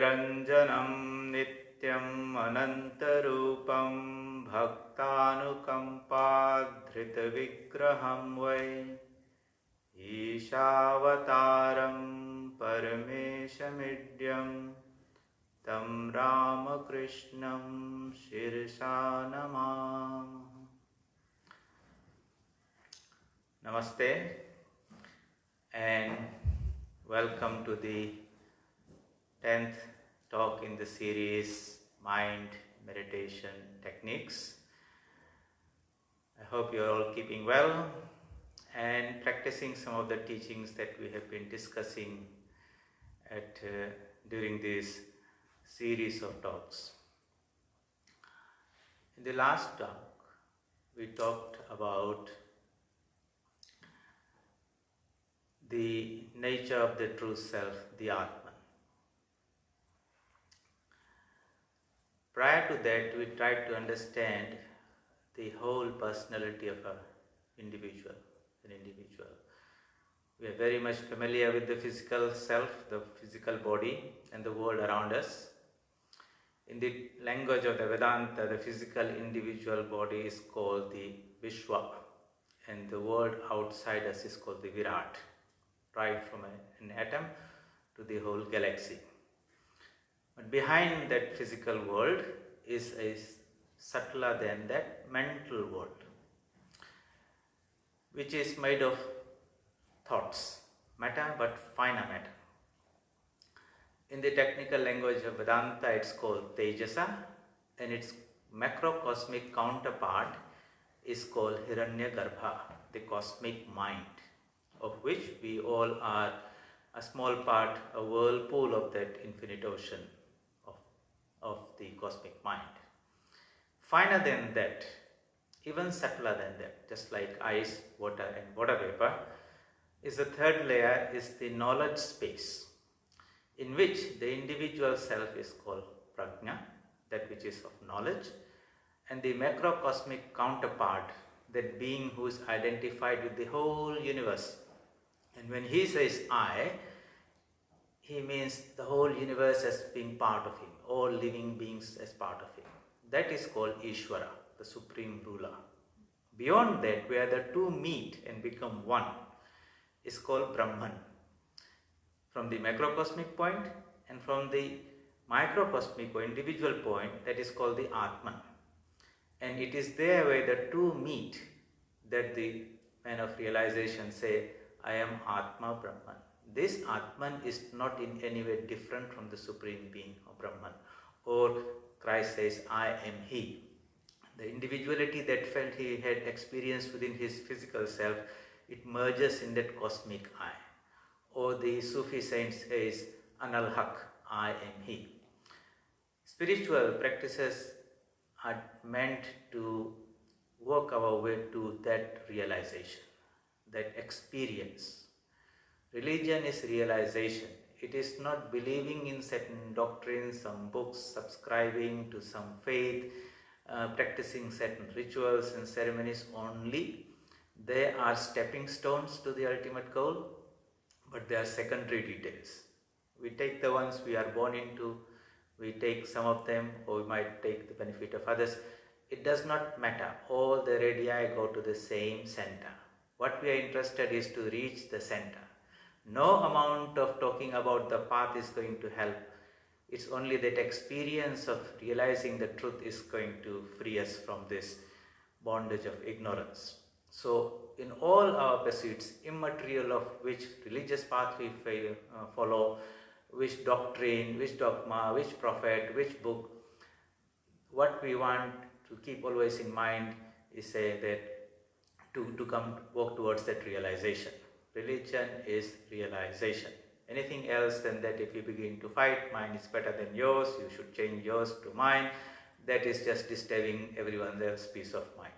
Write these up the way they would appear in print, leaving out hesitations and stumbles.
निरञ्जनं नित्यम् अनन्तरूपं भक्तानुकम्पाधृतविग्रहं वै ईशावतारं परमेशमिड्यं तं रामकृष्णं शिरसा Namami. Namaste and welcome to the 10th talk in the series Mind Meditation Techniques. I hope you are all keeping well and practicing some of the teachings that we have been discussing during this series of talks. In the last talk, we talked about the nature of the true self, the Atman. Prior to that, we tried to understand the whole personality of an individual. We are very much familiar with the physical self, the physical body and the world around us. In the language of the Vedanta, the physical individual body is called the Vishwa and the world outside us is called the Virat, right from an atom to the whole galaxy. But behind that physical world is a subtler than that mental world, which is made of thoughts, matter, but finer matter. In the technical language of Vedanta, it's called Tejasa, and its macrocosmic counterpart is called Hiranyagarbha, the cosmic mind, of which we all are a small part, a whirlpool of that infinite ocean of the cosmic mind. Finer than that, even subtler than that, just like ice, water and water vapor, is the third layer, is the knowledge space, in which the individual self is called prajna, that which is of knowledge, and the macrocosmic counterpart, that being who is identified with the whole universe. And when he says I, he means the whole universe as being part of him, all living beings as part of him. That is called Ishvara, the supreme ruler. Beyond that, where the two meet and become one, is called Brahman. From the macrocosmic point and from the microcosmic or individual point, that is called the Atman. And it is there where the two meet that the man of realization say, I am Atma Brahman. This Atman is not in any way different from the Supreme Being of Brahman. Or Christ says, I am He. The individuality that felt he had experienced within his physical self, it merges in that cosmic I. Or the Sufi saint says, Anal Haq, I am He. Spiritual practices are meant to work our way to that realization, that experience. Religion is realization. It is not believing in certain doctrines, some books, subscribing to some faith, practicing certain rituals and ceremonies only. They are stepping stones to the ultimate goal, but they are secondary details. We take the ones we are born into, we take some of them, or we might take the benefit of others. It does not matter. All the radii go to the same center. What we are interested is to reach the center. No amount of talking about the path is going to help. It's only that experience of realizing the truth is going to free us from this bondage of ignorance. So in all our pursuits, immaterial of which religious path we follow, which doctrine, which dogma, which prophet, which book, what we want to keep always in mind is that to come walk towards that realization. Religion is realization. Anything else than that, if you begin to fight, mine is better than yours, you should change yours to mine, that is just disturbing everyone else's peace of mind.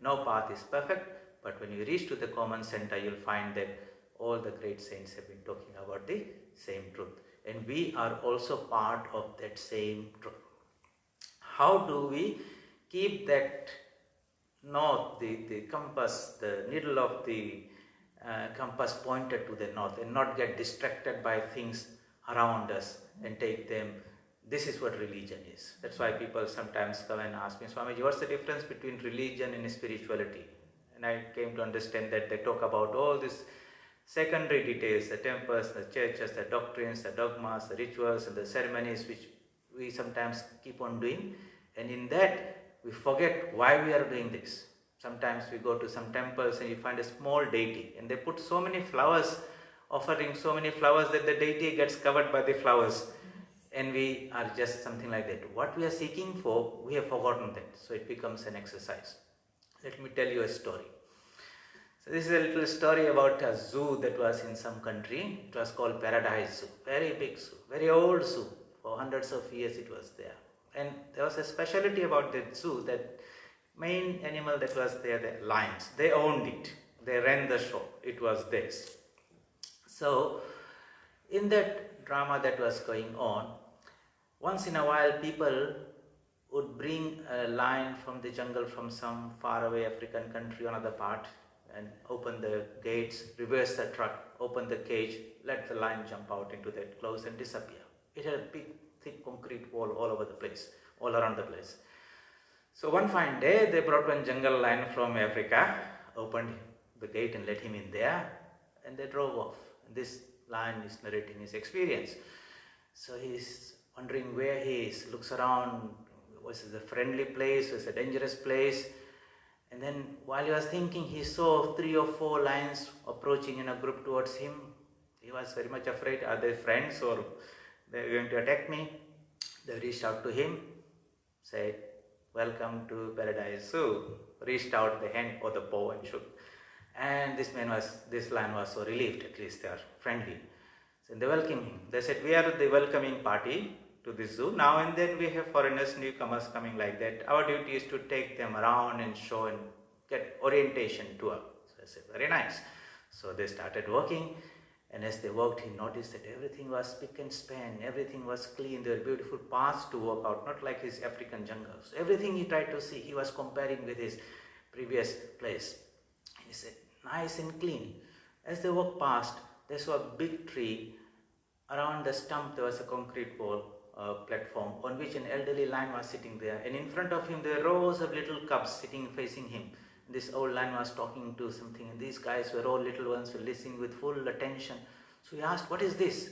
No path is perfect, but when you reach to the common center, you'll find that all the great saints have been talking about the same truth. And we are also part of that same truth. How do we keep that north, the compass, the needle of the compass pointed to the north and not get distracted by things around us and take them. This is what religion is. That's why people sometimes come and ask me, Swamiji, what's the difference between religion and spirituality? And I came to understand that they talk about all these secondary details, the temples, the churches, the doctrines, the dogmas, the rituals, and the ceremonies which we sometimes keep on doing. And in that, we forget why we are doing this. Sometimes we go to some temples and you find a small deity, and they put so many flowers, offering so many flowers that the deity gets covered by the flowers. And we are just something like that. What we are seeking for, we have forgotten that. So it becomes an exercise. Let me tell you a story. So this is a little story about a zoo that was in some country. It was called Paradise Zoo. Very big zoo, very old zoo. For hundreds of years it was there. And there was a specialty about that zoo, that main animal that was there, the lions. They owned it. They ran the show. It was theirs. So in that drama that was going on, once in a while people would bring a lion from the jungle from some faraway African country or another part, and open the gates, reverse the truck, open the cage, let the lion jump out into that close and disappear. It had a big, thick concrete wall all over the place, all around the place. So one fine day, they brought one jungle lion from Africa, opened the gate and let him in there, and they drove off. And this lion is narrating his experience. So he's wondering where he is, looks around, was it a friendly place, was it a dangerous place? And then while he was thinking, he saw 3 or 4 lions approaching in a group towards him. He was very much afraid. Are they friends or they're going to attack me? They reached out to him, said, welcome to Paradise Zoo. Reached out the hand or the paw and shook. And this lion was so relieved, at least they are friendly. So they welcomed him. They said, we are the welcoming party to this zoo. Now and then we have foreigners, newcomers coming like that. Our duty is to take them around and show and get orientation tour. So I said, very nice. So they started working, and as they worked, he noticed that everything was spick and span, everything was clean, there were beautiful paths to walk out, not like his African jungles. Everything he tried to see, he was comparing with his previous place. And he said, nice and clean. As they walked past, they saw a big tree. Around the stump there was a concrete wall, platform on which an elderly lion was sitting there, and in front of him there were rows of little cubs sitting facing him. This old lion was talking to something, and these guys were all little ones, were listening with full attention. So he asked, what is this?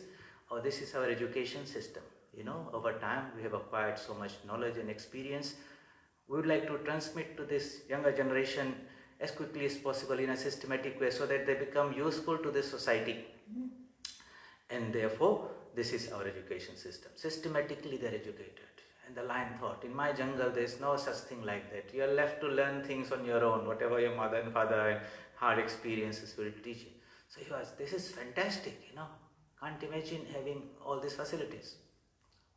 Oh, this is our education system. You know, over time we have acquired so much knowledge and experience. We would like to transmit to this younger generation as quickly as possible in a systematic way so that they become useful to the society. And therefore, this is our education system. Systematically they are educated. And the lion thought, in my jungle there is no such thing like that. You are left to learn things on your own, whatever your mother and father and hard experiences will teach you. So he was, this is fantastic, you know. Can't imagine having all these facilities.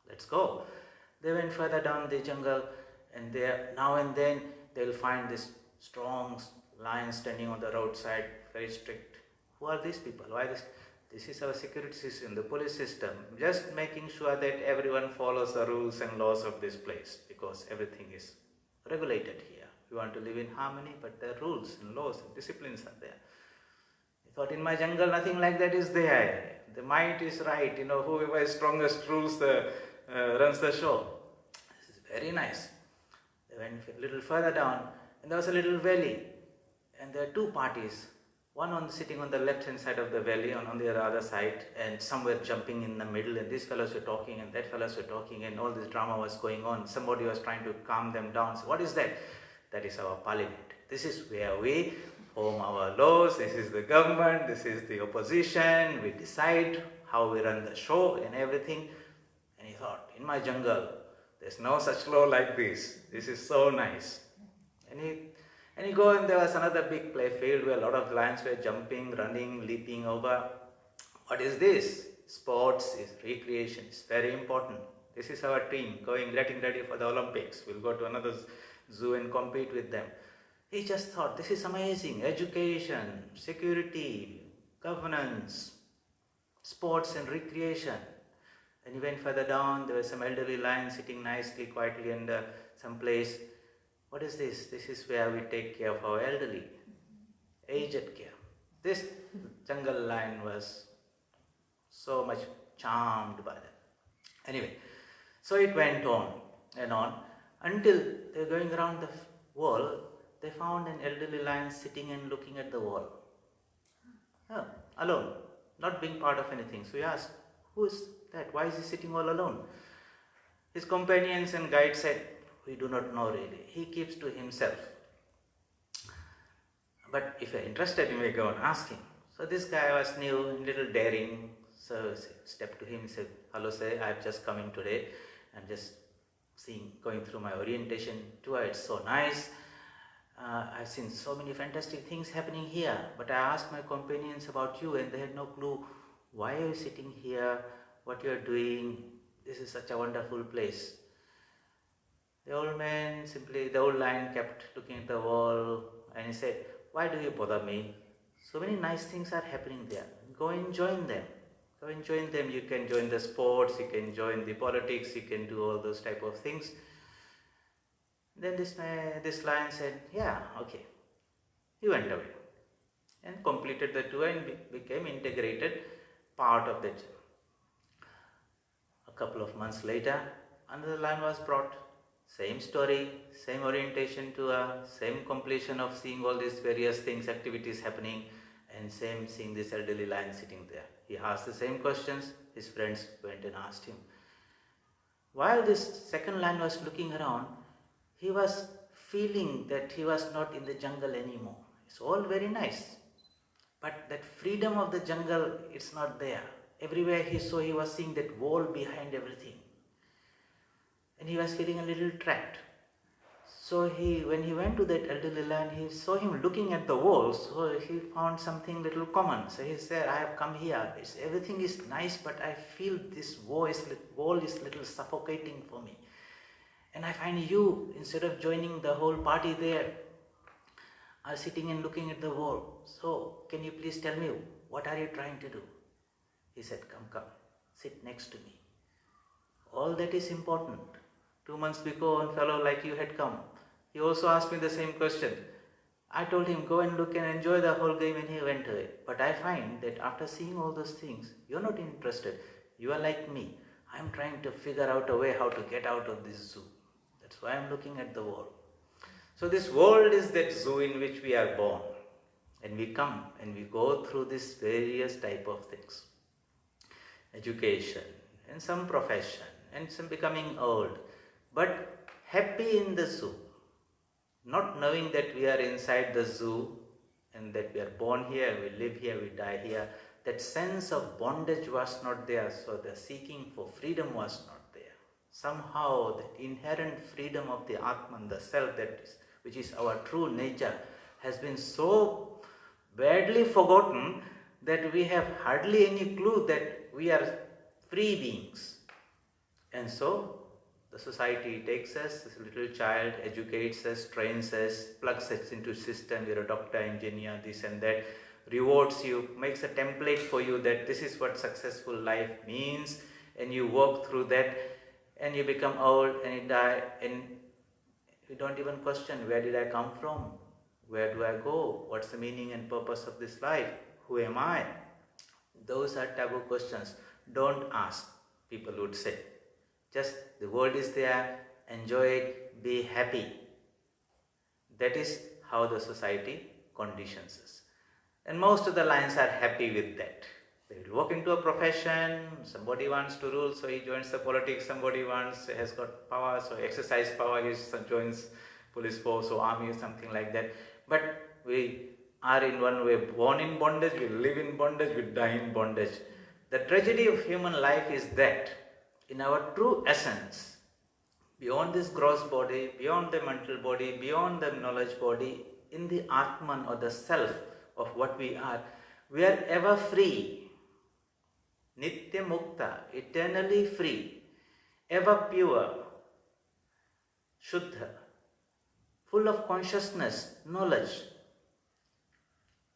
Let's go. They went further down the jungle, and there now and then they will find this strong lion standing on the roadside, very strict. Who are these people? Why this? This is our security system, the police system, just making sure that everyone follows the rules and laws of this place, because everything is regulated here. We want to live in harmony, but the rules and laws and disciplines are there. He thought, in my jungle nothing like that is there. The might is right, you know, whoever is strongest rules runs the show. This is very nice. They went a little further down, and there was a little valley, and there are 2 parties. One sitting on the left hand side of the valley, and on the other side, and some were jumping in the middle, and these fellows were talking and that fellows were talking, and all this drama was going on. Somebody was trying to calm them down. So what is that? That is our parliament. This is where we form our laws, this is the government, this is the opposition, we decide how we run the show and everything. And he thought, in my jungle, there's no such law like this. This is so nice. And he go, and there was another big play field where a lot of lions were jumping, running, leaping over. What is this? Sports is recreation. It's very important. This is our team getting ready for the Olympics. We'll go to another zoo and compete with them. He just thought, this is amazing. Education, security, governance, sports and recreation. And he went further down. There was some elderly lion sitting nicely, quietly under some place. What is this? This is where we take care of our elderly, aged care. This jungle lion was so much charmed by them. Anyway, so it went on and on until they're going around the wall. They found an elderly lion sitting and looking at the wall. Oh, alone, not being part of anything. So he asked, who is that? Why is he sitting all alone? His companions and guide said, we do not know really. He keeps to himself. But if you're interested, you may go and ask him. So this guy was new and little daring. So stepped to him and said, hello sir, I've just come in today. I'm just going through my orientation tour. It's so nice. I've seen so many fantastic things happening here. But I asked my companions about you and they had no clue. Why are you sitting here? What you're doing? This is such a wonderful place. The old lion kept looking at the wall and he said, why do you bother me? So many nice things are happening there. Go and join them. Go and join them. You can join the sports, you can join the politics, you can do all those type of things. Then this lion said, yeah, okay. He went away and completed the tour and became integrated part of the journey. A couple of months later, another lion was brought. Same story, same orientation tour, same completion of seeing all these various things, activities happening, and same seeing this elderly lion sitting there. He asked the same questions. His friends went and asked him. While this second lion was looking around, he was feeling that he was not in the jungle anymore. It's all very nice. But that freedom of the jungle, it's not there. Everywhere he saw, he was seeing that wall behind everything. And he was feeling a little trapped. So when he went to that elderly lion, he saw him looking at the wall. So he found something little common. So he said, I have come here. Everything is nice, but I feel this wall is little suffocating for me. And I find you, instead of joining the whole party there, are sitting and looking at the wall. So can you please tell me, what are you trying to do? He said, come, sit next to me. All that is important. 2 months before, one fellow like you had come. He also asked me the same question. I told him, go and look and enjoy the whole game, and he went away. But I find that after seeing all those things, you're not interested. You are like me. I'm trying to figure out a way how to get out of this zoo. That's why I'm looking at the wall. So this world is that zoo in which we are born. And we come and we go through these various type of things. Education, and some profession, and some becoming old. But happy in the zoo. Not knowing that we are inside the zoo and that we are born here, we live here, we die here. That sense of bondage was not there, so the seeking for freedom was not there. Somehow that inherent freedom of the Atman, the self, which is our true nature, has been so badly forgotten that we have hardly any clue that we are free beings. And so the society takes us, this little child, educates us, trains us, plugs us into system, you're a doctor, engineer, this and that, rewards you, makes a template for you that this is what successful life means, and you work through that, and you become old and you die, and you don't even question, where did I come from? Where do I go? What's the meaning and purpose of this life? Who am I? Those are taboo questions. Don't ask, people would say. Just the world is there, enjoy it, be happy. That is how the society conditions us. And most of the lions are happy with that. They will walk into a profession, somebody wants to rule, so he joins the politics, somebody has got power, so exercise power, he joins police force or army or something like that. But we are in one way born in bondage, we live in bondage, we die in bondage. The tragedy of human life is that in our true essence, beyond this gross body, beyond the mental body, beyond the knowledge body, in the Atman or the self of what we are ever free. Nitya Mukta, eternally free, ever pure, Shuddha, full of consciousness, knowledge.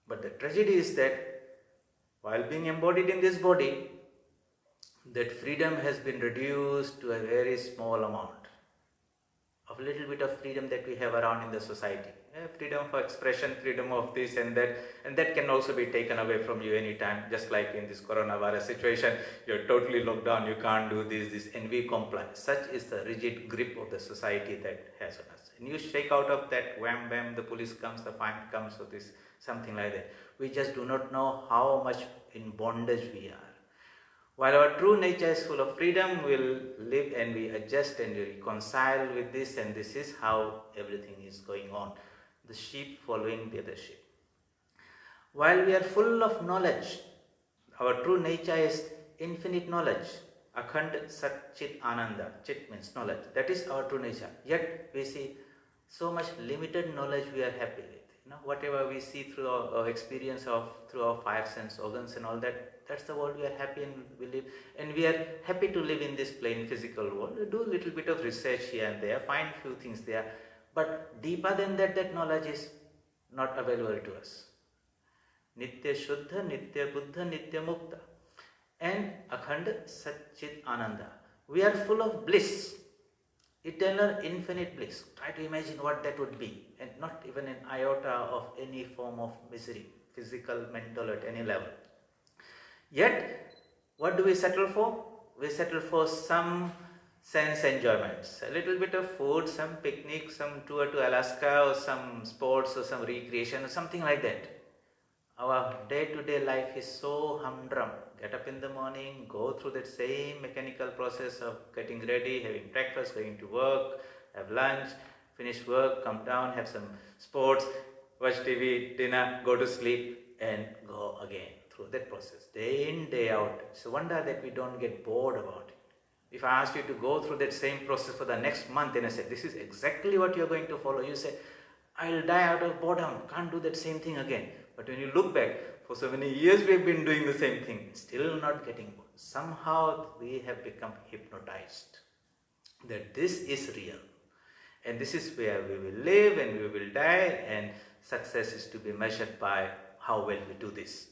But the tragedy is that while being embodied in this body, that freedom has been reduced to a very small amount of little bit of freedom that we have around in the society. Freedom of expression, freedom of this and that can also be taken away from you anytime. Just like in this coronavirus situation, you're totally locked down, you can't do this, and we comply. Such is the rigid grip of the society that has on us. And you shake out of that, wham bam, the police comes, the fine comes, or this something like that. We just do not know how much in bondage we are. While our true nature is full of freedom, we'll live and we adjust and we reconcile with this, and this is how everything is going on. The sheep following the other sheep. While we are full of knowledge, our true nature is infinite knowledge. Akhand Sat Chit Ananda. Chit means knowledge. That is our true nature. Yet we see so much limited knowledge we are happy with. Whatever we see through our experience through our five sense organs and all that, that's the world we are happy and we live. And we are happy to live in this plain physical world. We do a little bit of research here and there, find few things there. But deeper than that, that knowledge is not available to us. Nitya Shuddha, Nitya Buddha, Nitya Mukta. And Akhand Sat Chit Ananda. We are full of bliss. Eternal, infinite bliss. Try to imagine what that would be, and not even an iota of any form of misery, physical, mental, at any level. Yet, what do we settle for? We settle for some sense enjoyments, a little bit of food, some picnic, some tour to Alaska, or some sports, or some recreation, or something like that. Our day-to-day life is so humdrum. Get up in the morning, go through that same mechanical process of getting ready, having breakfast, going to work, have lunch, finish work, come down, have some sports, watch TV, dinner, go to sleep, and go again through that process. Day in, day out. It's a wonder that we don't get bored about it. If I asked you to go through that same process for the next month, and I said, this is exactly what you're going to follow, you say, I'll die out of boredom, can't do that same thing again. But when you look back, for so many years we have been doing the same thing, still not getting bored. Somehow we have become hypnotized that this is real. And this is where we will live and we will die, and success is to be measured by how well we do this.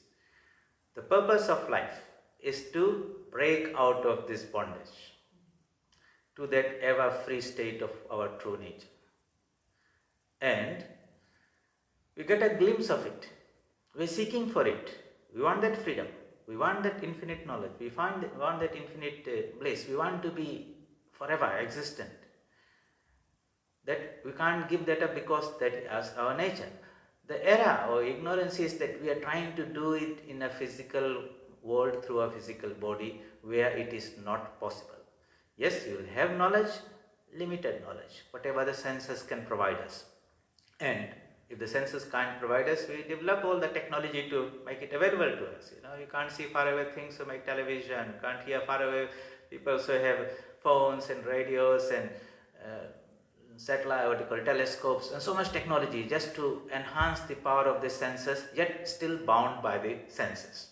The purpose of life is to break out of this bondage to that ever free state of our true nature. And we get a glimpse of it. We're seeking for it. We want that freedom. We want that infinite knowledge. We want that infinite bliss. We want to be forever existent. That we can't give that up because that is our nature. The error or ignorance is that we are trying to do it in a physical world through a physical body where it is not possible. Yes, you will have knowledge, limited knowledge, whatever the senses can provide us. And if the senses can't provide us, we develop all the technology to make it available to us. You can't see far away things, so make television. You can't hear far away. People also have phones and radios and satellite, what you call telescopes, and so much technology just to enhance the power of the senses, yet still bound by the senses.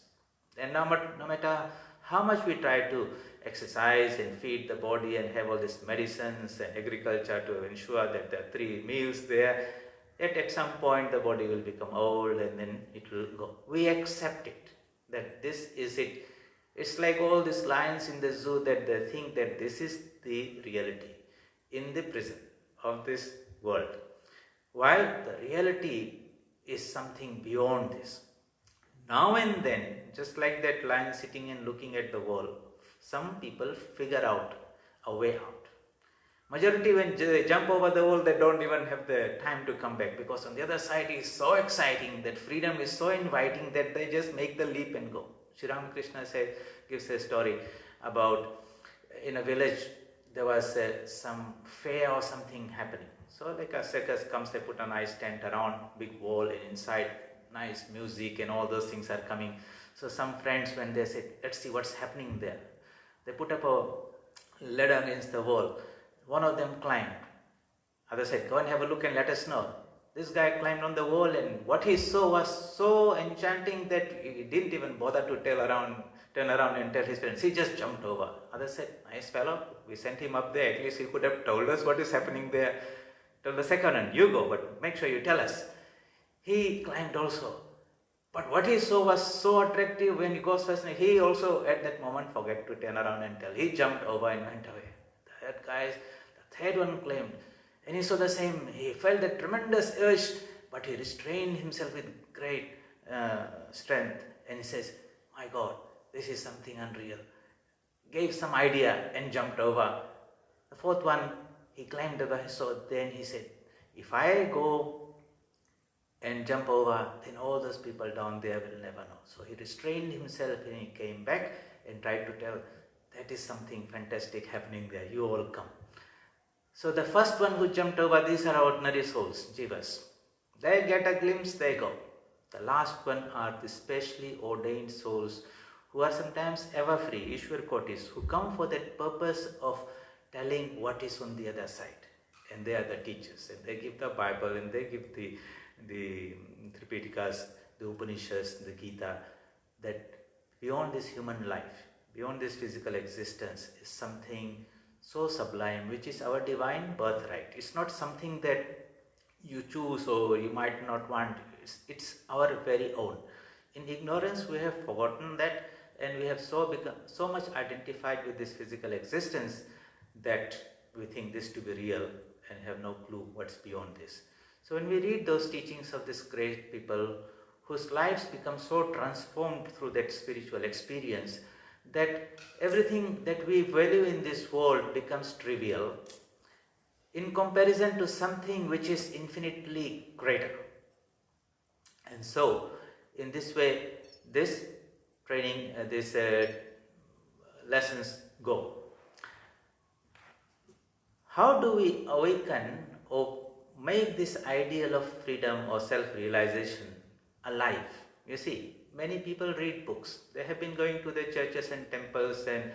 And no matter how much we try to exercise and feed the body and have all these medicines and agriculture to ensure that there are 3 meals there, yet at some point the body will become old and then it will go. We accept it, that this is it. It's like all these lions in the zoo that they think that this is the reality in the prison of this world, while the reality is something beyond this. Now and then, just like that lion sitting and looking at the wall, some people figure out a way out. Majority, when they jump over the wall, they don't even have the time to come back, because on the other side is so exciting, that freedom is so inviting that they just make the leap and go. Sri Ramakrishna gives a story about in a village there was some fair or something happening. So like a circus comes, they put a nice tent around, big wall, and inside nice music and all those things are coming. So some friends, when they said, let's see what's happening there, they put up a ladder against the wall. One of them climbed. Other said, go and have a look and let us know. This guy climbed on the wall, and what he saw was so enchanting that he didn't even bother to turn around and tell his parents. He just jumped over. Others said, nice fellow, we sent him up there. At least he could have told us what is happening there. Tell the second one, you go, but make sure you tell us. He climbed also. But what he saw was so attractive. When he goes first, he also at that moment forgot to turn around and tell. He jumped over and went away. The third one claimed, And he saw the same, he felt that tremendous urge, but he restrained himself with great strength. And he says, my God, this is something unreal. Gave some idea and jumped over. The fourth one, he climbed over, so then he said, if I go and jump over, then all those people down there will never know. So he restrained himself and he came back and tried to tell, that is something fantastic happening there, you all come. So the first one who jumped over, these are ordinary souls, jivas. They get a glimpse, they go. The last one are the specially ordained souls who are sometimes ever free, Ishwar Kotis, who come for that purpose of telling what is on the other side. And they are the teachers, and they give the Bible, and they give the Tripitikas, the Upanishads, the Gita, that beyond this human life, beyond this physical existence is something so sublime, which is our divine birthright. It's not something that you choose or you might not want. It's our very own. In ignorance, we have forgotten that, and we have so much identified with this physical existence that we think this to be real and have no clue what's beyond this. So when we read those teachings of these great people whose lives become so transformed through that spiritual experience, that everything that we value in this world becomes trivial in comparison to something which is infinitely greater. And so, in this way, this training, these lessons go. How do we awaken or make this ideal of freedom or self-realization alive? You see, many people read books. They have been going to the churches and temples and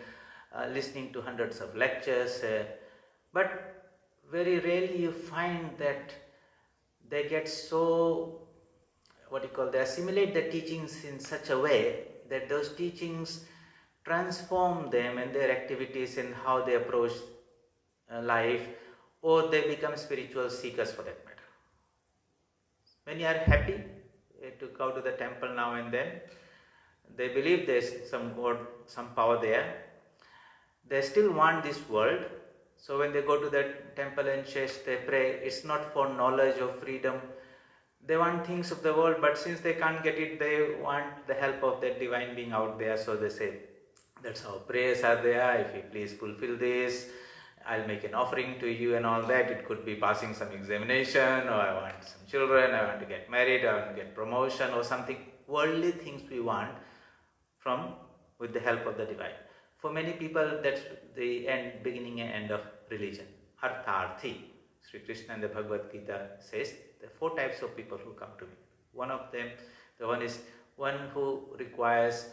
listening to hundreds of lectures, but very rarely you find that they get so, they assimilate the teachings in such a way that those teachings transform them and their activities and how they approach life, or they become spiritual seekers for that matter. Many are happy to go to the temple now and then. They believe there's some God, some power there. They still want this world. So when they go to the temple and church, they pray. It's not for knowledge or freedom. They want things of the world, but since they can't get it, they want the help of that divine being out there. So they say, that's how prayers are there. If you please fulfill this, I'll make an offering to you and all that. It could be passing some examination, or I want some children, I want to get married, I want to get promotion or something. Worldly things we want with the help of the divine. For many people, that's the beginning and end of religion. Artharthi. Sri Krishna in the Bhagavad Gita says, there are 4 types of people who come to me. One of them, the one is one who requires,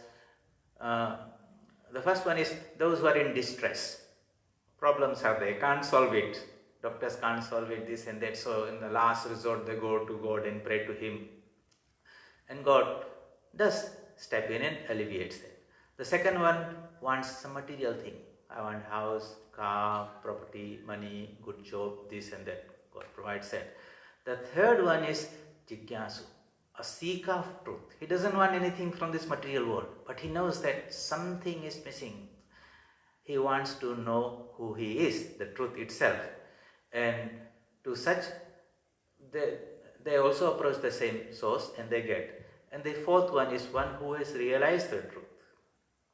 the first one is those who are in distress. Problems are there, can't solve it. Doctors can't solve it, this and that. So in the last resort, they go to God and pray to Him. And God does step in and alleviates them. The second one wants some material thing. I want house, car, property, money, good job, this and that. God provides that. The third one is Jigyasu, a seeker of truth. He doesn't want anything from this material world, but he knows that something is missing. He wants to know who he is, the truth itself. And to such, they also approach the same source and they get. And the fourth one is one who has realized the truth,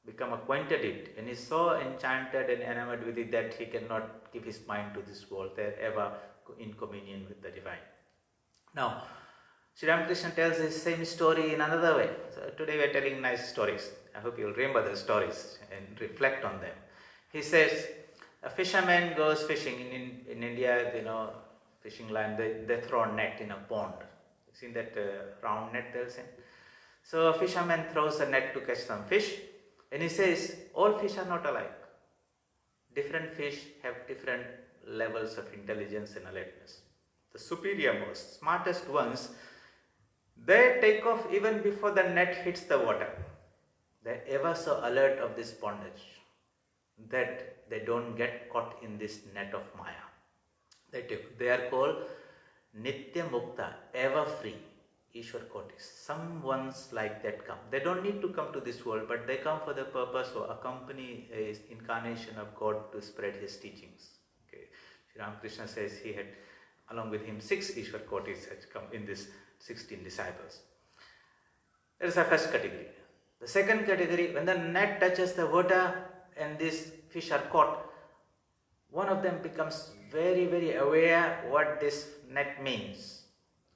become acquainted it, and is so enchanted and enamored with it that he cannot give his mind to this world. They are ever in communion with the divine. Now, Sri Ramakrishna tells the same story in another way. So today we are telling nice stories. I hope you will remember the stories and reflect on them. He says, a fisherman goes fishing in India, fishing line, they throw a net in a pond. You've seen that round net they'll send? So a fisherman throws a net to catch some fish, and he says, all fish are not alike. Different fish have different levels of intelligence and alertness. The superior most, smartest ones, they take off even before the net hits the water. They're ever so alert of this bondage, that they don't get caught in this net of Maya. They are called Nitya Mukta, ever free, Ishwar Kotis. Some ones like that come. They don't need to come to this world, but they come for the purpose of accompany an incarnation of God to spread His teachings. Okay. Sri Ramakrishna says he had, along with him, 6 Ishwar Kotis had come in this 16 disciples. That is the first category. The second category, when the net touches the water and these fish are caught, one of them becomes very, very aware what this net means.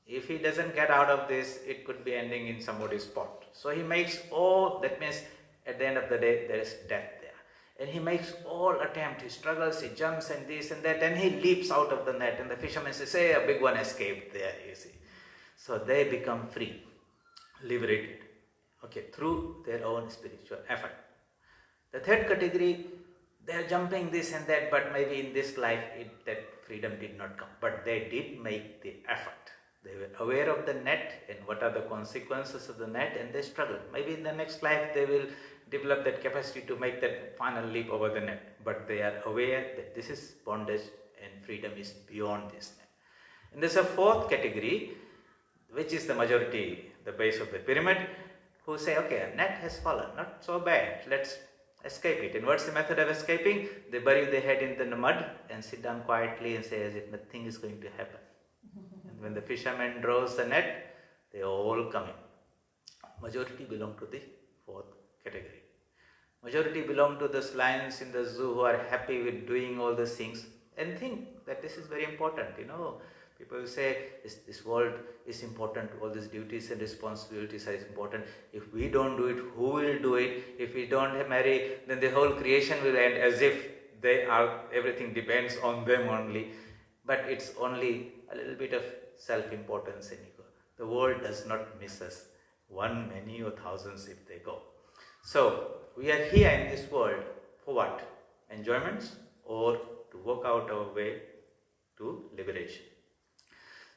If he doesn't get out of this, it could be ending in somebody's pot. So he makes all, that means at the end of the day, there is death there. And he makes all attempt, he struggles, he jumps and this and that, and he leaps out of the net. And the fishermen say, a big one escaped there, you see. So they become free, liberated, okay, through their own spiritual effort. The third category, they are jumping this and that, but maybe in this life that freedom did not come. But they did make the effort. They were aware of the net and what are the consequences of the net, and they struggled. Maybe in the next life they will develop that capacity to make that final leap over the net. But they are aware that this is bondage and freedom is beyond this net. And there's a fourth category, which is the majority, the base of the pyramid, who say, okay, a net has fallen, not so bad, let's escape it. And what's the method of escaping? They bury their head in the mud and sit down quietly and say as if nothing is going to happen. And when the fisherman draws the net, they all come in. Majority belong to the fourth category. Majority belong to those lions in the zoo who are happy with doing all these things and think that this is very important, People say this world is important, all these duties and responsibilities are important. If we don't do it, who will do it? If we don't marry, then the whole creation will end as if everything depends on them only. But it's only a little bit of self-importance and ego. The world does not miss us, one, many or thousands if they go. So we are here in this world for what? Enjoyments or to work out our way to liberation.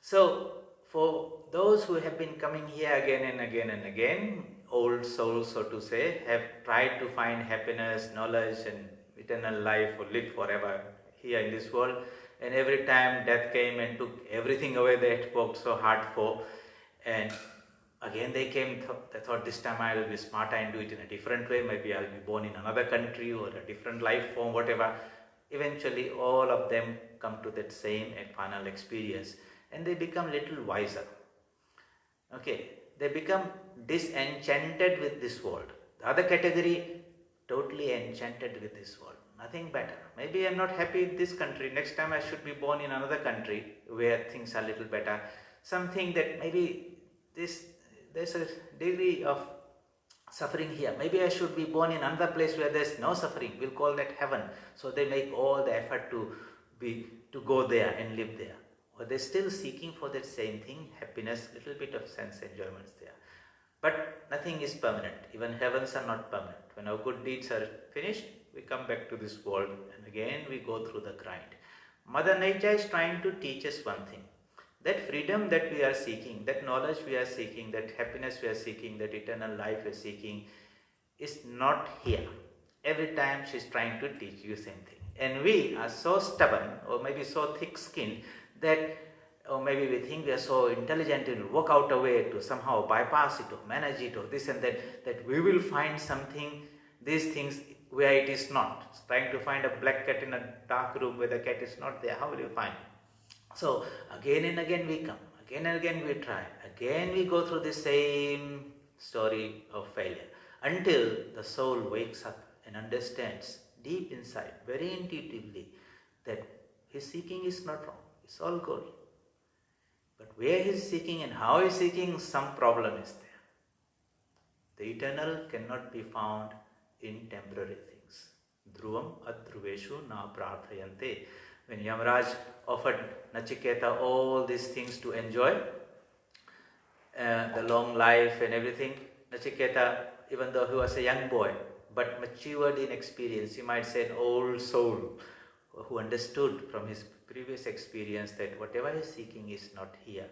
So, for those who have been coming here again and again and again, old souls, so to say, have tried to find happiness, knowledge and eternal life or live forever here in this world, and every time death came and took everything away they had worked so hard for, and again they came, they thought this time I will be smarter and do it in a different way, maybe I will be born in another country or a different life form, whatever. Eventually all of them come to that same and final experience. And they become little wiser. Okay, they become disenchanted with this world. The other category, totally enchanted with this world. Nothing better. Maybe I'm not happy in this country. Next time I should be born in another country where things are a little better. Something that maybe there's a degree of suffering here. Maybe I should be born in another place where there's no suffering. We'll call that heaven. So they make all the effort to go there and live there. But they're still seeking for that same thing, happiness, little bit of sense enjoyments there. But nothing is permanent. Even heavens are not permanent. When our good deeds are finished, we come back to this world and again we go through the grind. Mother Nature is trying to teach us one thing. That freedom that we are seeking, that knowledge we are seeking, that happiness we are seeking, that eternal life we are seeking is not here. Every time she's trying to teach you the same thing. And we are so stubborn or maybe so thick-skinned that, or maybe we think we are so intelligent and work out a way to somehow bypass it or manage it or this and that we will find something, these things where it is not. Trying to find a black cat in a dark room where the cat is not there, how will you find it? So again and again we come, again and again we try, again we go through the same story of failure until the soul wakes up and understands deep inside, very intuitively, that his seeking is not wrong. It's all good. But where he is seeking and how he is seeking, some problem is there. The eternal cannot be found in temporary things. Dhruvam adhruveshu na prarthayante. When Yamaraj offered Nachiketa all these things to enjoy, the long life and everything, Nachiketa, even though he was a young boy, but matured in experience, you might say an old soul, who understood from his previous experience that whatever he is seeking is not here,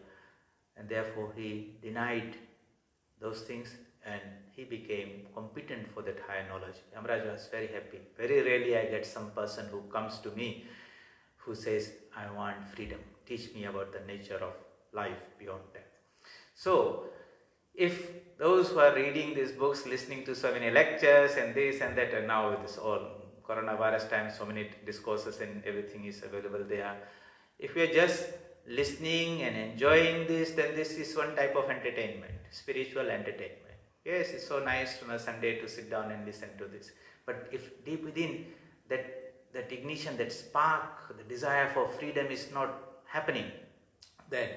and therefore he denied those things and he became competent for that higher knowledge. Yamaraj was very happy. Very rarely I get some person who comes to me who says, I want freedom, teach me about the nature of life beyond death. So, if those who are reading these books, listening to so many lectures and this and that, and now it is all coronavirus time, so many discourses and everything is available there. If we are just listening and enjoying this, then this is one type of entertainment, spiritual entertainment. Yes, it's so nice on a Sunday to sit down and listen to this. But if deep within that ignition, that spark, the desire for freedom is not happening, then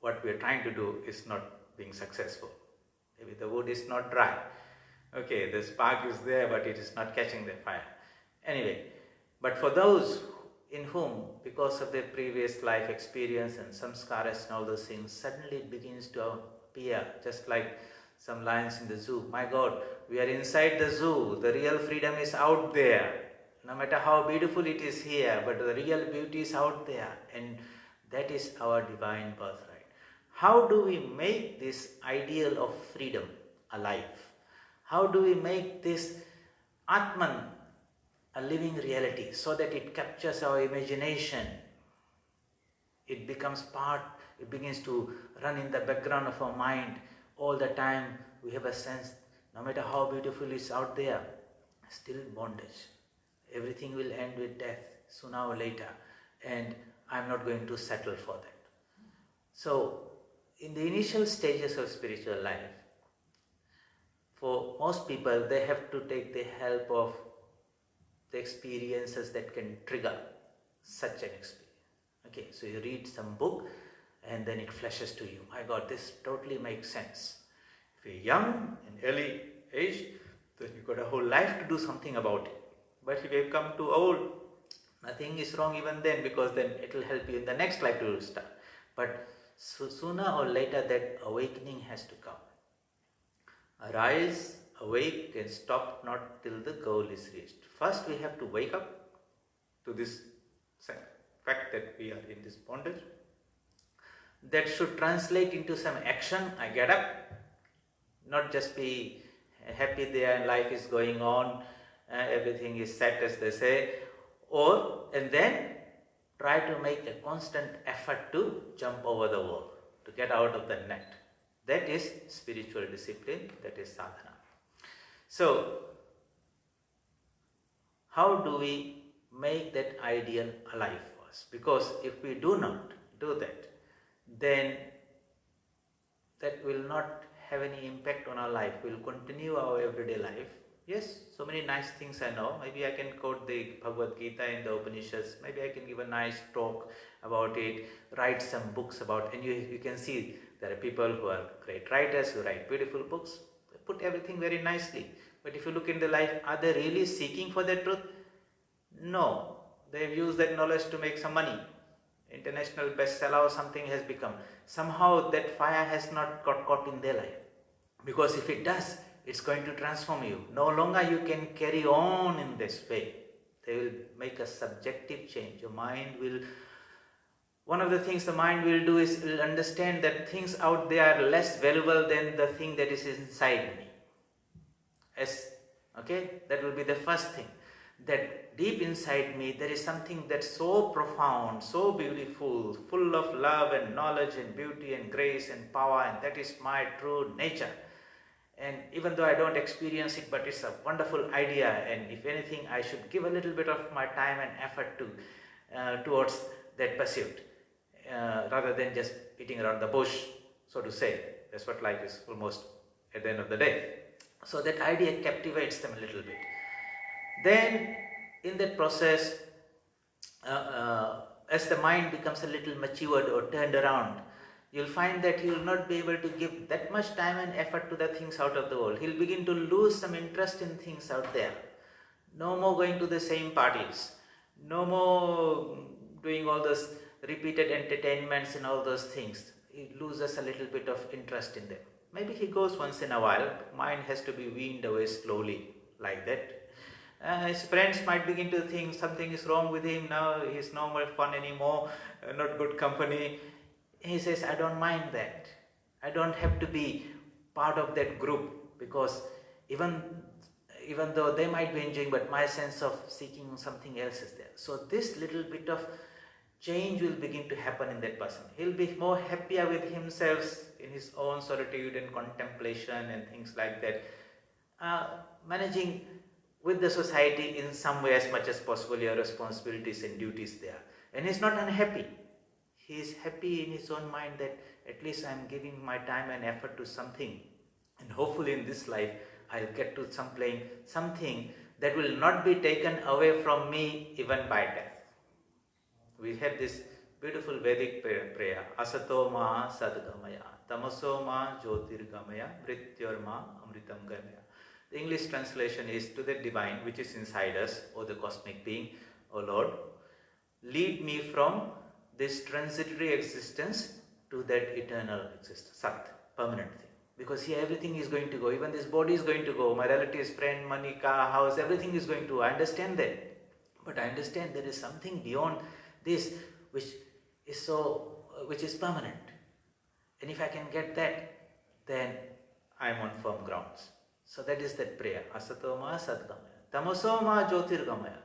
what we are trying to do is not being successful. Maybe the wood is not dry. Okay, the spark is there, but it is not catching the fire. Anyway, but for those in whom, because of their previous life experience and samskaras and all those things, suddenly it begins to appear, just like some lions in the zoo. My God, we are inside the zoo. The real freedom is out there. No matter how beautiful it is here, but the real beauty is out there. And that is our divine birthright. How do we make this ideal of freedom alive? How do we make this Atman a living reality so that it captures our imagination? It becomes part, it begins to run in the background of our mind all the time. We have a sense, no matter how beautiful it's out there, still bondage. Everything will end with death sooner or later, and I'm not going to settle for that. So, in the initial stages of spiritual life, for most people, they have to take the help of the experiences that can trigger such an experience. Okay, so you read some book and then it flashes to you. My God, this totally makes sense. If you're young, in early age, then you've got a whole life to do something about it. But if you come too old, nothing is wrong even then, because then it will help you in the next life to start. But sooner or later that awakening has to come. Arise, awake and stop not till the goal is reached. First we have to wake up to this fact that we are in this bondage. That should translate into some action. I get up, not just be happy there and life is going on, everything is set as they say, and then try to make a constant effort to jump over the wall, to get out of the net. That is spiritual discipline, that is sadhana. So, how do we make that ideal alive for us? Because if we do not do that, then that will not have any impact on our life. We will continue our everyday life. Yes, so many nice things I know. Maybe I can quote the Bhagavad Gita in the Upanishads. Maybe I can give a nice talk about it, write some books about it. And you can see there are people who are great writers, who write beautiful books. They put everything very nicely. But if you look in the life, are they really seeking for the truth? No. They've used that knowledge to make some money. International bestseller or something has become. Somehow that fire has not got caught in their life. Because if it does, it's going to transform you. No longer you can carry on in this way. They will make a subjective change. Your mind will... One of the things the mind will do is will understand that things out there are less valuable than the thing that is inside me. Okay? That will be the first thing. That deep inside me there is something that's so profound, so beautiful, full of love and knowledge and beauty and grace and power, and that is my true nature. And even though I don't experience it, but it's a wonderful idea, and if anything I should give a little bit of my time and effort to towards that pursuit, rather than just beating around the bush, so to say. That's what life is almost at the end of the day. So that idea captivates them a little bit. Then in that process, as the mind becomes a little matured or turned around, you'll find that he will not be able to give that much time and effort to the things out of the world. He'll begin to lose some interest in things out there. No more going to the same parties. No more doing all those repeated entertainments and all those things. He loses a little bit of interest in them. Maybe he goes once in a while. Mind has to be weaned away slowly like that. His friends might begin to think something is wrong with him now. He's no more fun anymore, not good company. He says, I don't mind that. I don't have to be part of that group, because even though they might be enjoying, but my sense of seeking something else is there. So this little bit of change will begin to happen in that person. He'll be more happier with himself in his own solitude and contemplation and things like that. Managing with the society in some way as much as possible, your responsibilities and duties there. And he's not unhappy. He is happy in his own mind that at least I'm giving my time and effort to something. And hopefully in this life, I'll get to something that will not be taken away from me even by death. We have this beautiful Vedic prayer, Asatoma Sadgamaya, Tamasoma Jyotirgamaya, Mrityorma Amritam Gamaya. The English translation is, to the divine which is inside us, or the cosmic being, O Lord, lead me from this transitory existence to that eternal existence, Sat, permanent thing. Because here everything is going to go, even this body is going to go, my relatives, friend, money, car, house, everything is going to go. I understand that. But I understand there is something beyond this which is permanent. And if I can get that, then I am on firm grounds. So that is that prayer. Asatoma Sadgamaya. Tamasoma Jyotirgamaya.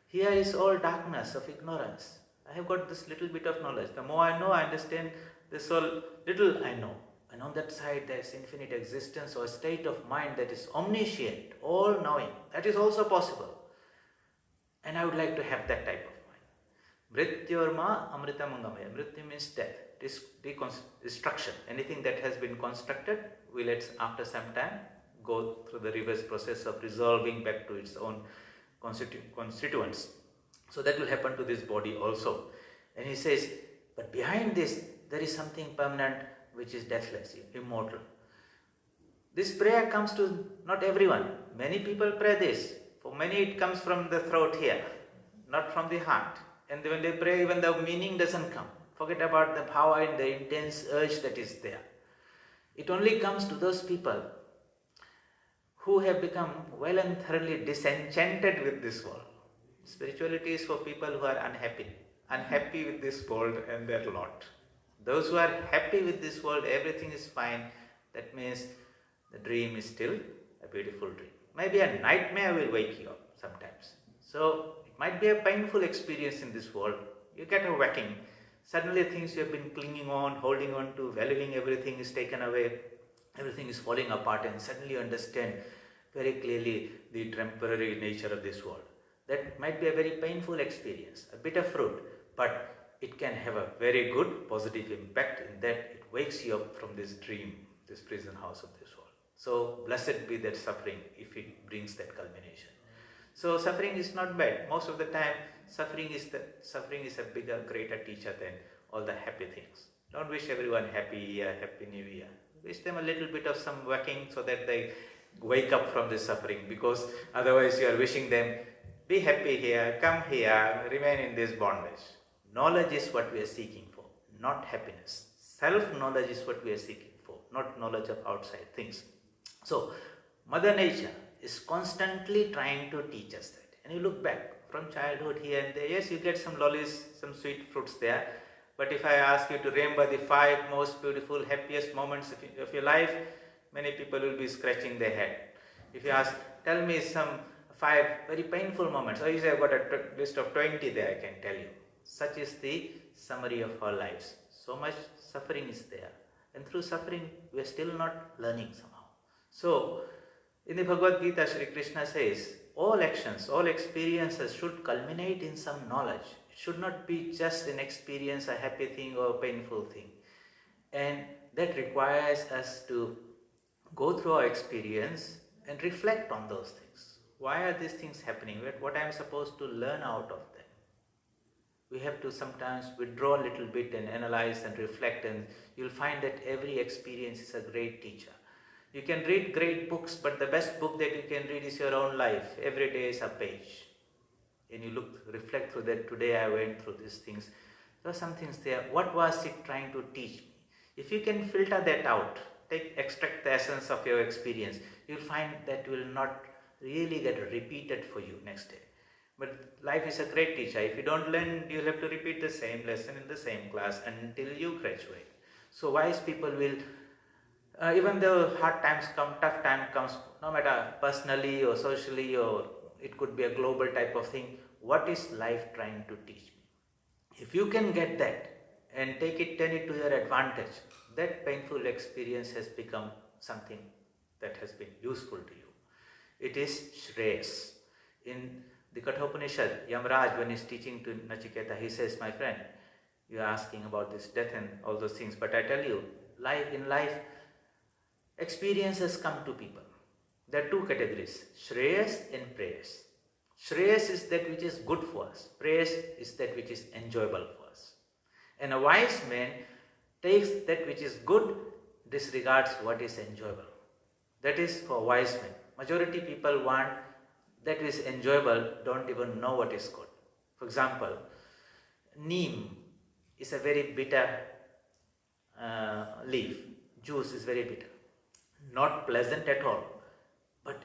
Here is all darkness of ignorance. I have got this little bit of knowledge. The more I know, I understand this all little I know. And on that side there is infinite existence or a state of mind that is omniscient, all-knowing. That is also possible. And I would like to have that type of mind. Mrityorma amritamangamaya. Mrityu means death, destruction. Anything that has been constructed will after some time go through the reverse process of resolving back to its own constituents. So that will happen to this body also. And he says, but behind this there is something permanent which is deathless, immortal. This prayer comes to not everyone. Many people pray this. For many it comes from the throat here, not from the heart. And when they pray, even the meaning doesn't come. Forget about the power and the intense urge that is there. It only comes to those people who have become well and thoroughly disenchanted with this world. Spirituality is for people who are unhappy with this world and their lot. Those who are happy with this world, everything is fine. That means the dream is still a beautiful dream. Maybe a nightmare will wake you up sometimes. So it might be a painful experience in this world. You get a whacking. Suddenly things you have been clinging on, holding on to, valuing everything is taken away. Everything is falling apart, and suddenly you understand very clearly the temporary nature of this world. That might be a very painful experience, a bitter fruit, but it can have a very good positive impact in that it wakes you up from this dream, this prison house of this world. So blessed be that suffering if it brings that culmination. So suffering is not bad. Most of the time suffering is a bigger, greater teacher than all the happy things. Don't wish everyone happy year, happy new year. Wish them a little bit of some whacking so that they wake up from this suffering, because otherwise you are wishing them, be happy here, come here, remain in this bondage. Knowledge is what we are seeking for, not happiness. Self-knowledge is what we are seeking for, not knowledge of outside things. So, Mother Nature is constantly trying to teach us that. And you look back from childhood here and there, yes, you get some lollies, some sweet fruits there. But if I ask you to remember the 5 most beautiful, happiest moments of your life, many people will be scratching their head. If you ask, tell me some 5 very painful moments, or you say I've got a list of 20 there, I can tell you. Such is the summary of our lives. So much suffering is there. And through suffering, we are still not learning somehow. So, in the Bhagavad Gita, Shri Krishna says, all actions, all experiences should culminate in some knowledge. It should not be just an experience, a happy thing or a painful thing. And that requires us to go through our experience and reflect on those things. Why are these things happening? What I am supposed to learn out of them? We have to sometimes withdraw a little bit and analyze and reflect, and you'll find that every experience is a great teacher. You can read great books, but the best book that you can read is your own life. Every day is a page. And you reflect through that. Today I went through these things. There are some things there. What was it trying to teach me? If you can filter that out, extract the essence of your experience, you'll find that will not really get repeated for you next day. But life is a great teacher. If you don't learn, you'll have to repeat the same lesson in the same class until you graduate. So wise people will, even though hard times come, tough time comes, no matter personally or socially, or it could be a global type of thing, what is life trying to teach me? If you can get that and turn it to your advantage, that painful experience has become something that has been useful to you. It is Shreyas. In the Kathopanishad, Yamraj, when he's teaching to Nachiketa, he says, my friend, you are asking about this death and all those things, but I tell you, in life, experiences come to people. There are two categories, Shreyas and Preyas. Shreyas is that which is good for us. Preyas is that which is enjoyable for us. And a wise man takes that which is good, disregards what is enjoyable. That is for wise men. Majority people want that which is enjoyable, don't even know what is good. For example, neem is a very bitter leaf. Juice is very bitter. Not pleasant at all. But